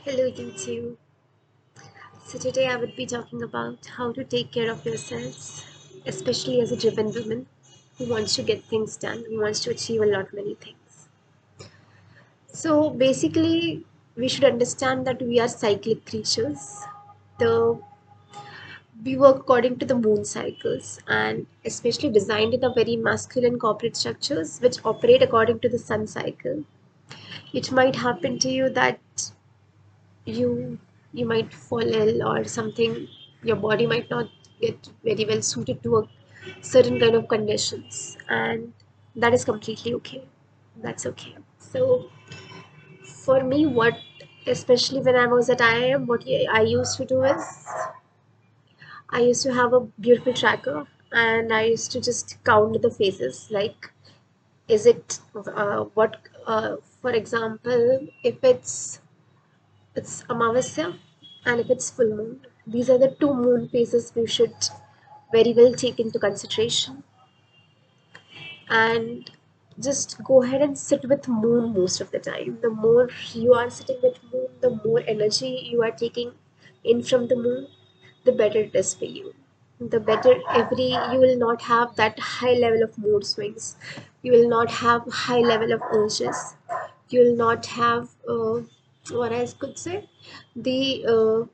Hello YouTube. So today I would be talking about how to take care of yourselves, especially as a driven woman who wants to get things done, who wants to achieve a lot many things. So basically we should understand that we are cyclic creatures. The we work according to the moon cycles and especially designed in a very masculine corporate structures which operate according to the sun cycle. It might happen to you that you you might fall ill or something. Your body might not get very well suited to a certain kind of conditions, and that is completely okay. That's okay. So for me, what especially when I was at IIM, what I used to do is I used to have a beautiful tracker, and I used to just count the phases, like is it what for example, if it's Amavasya and if it's full moon. These are the two moon phases we should very well take into consideration, and just go ahead and sit with moon most of the time. The more you are sitting with moon, the more energy you are taking in from the moon, the better it is for you. The better every you will not have that high level of mood swings. You will not have high level of urges. You will not have what I could say the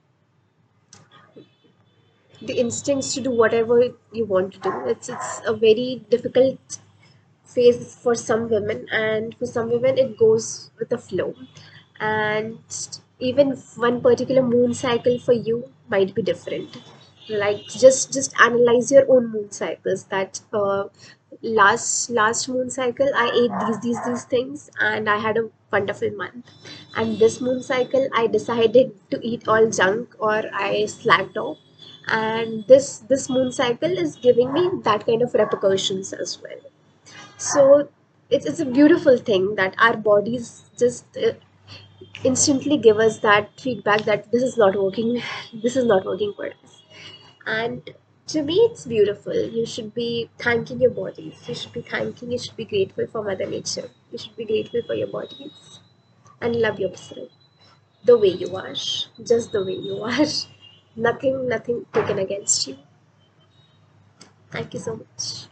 instincts to do whatever you want to do. It's a very difficult phase for some women, and for some women it goes with the flow. And even one particular moon cycle for you might be different. Like just analyze your own moon cycles. That last moon cycle I ate these things and I had a wonderful month, and this moon cycle I decided to eat all junk or I slacked off, and this moon cycle is giving me that kind of repercussions as well. So it's a beautiful thing that our bodies just instantly give us that feedback that this is not working, this is not working for us. And to me it's beautiful. You should be thanking your bodies, you should be grateful for mother nature, you should be grateful for your bodies, and love yourself the way you are, just the way you are. Nothing taken against you. Thank you so much.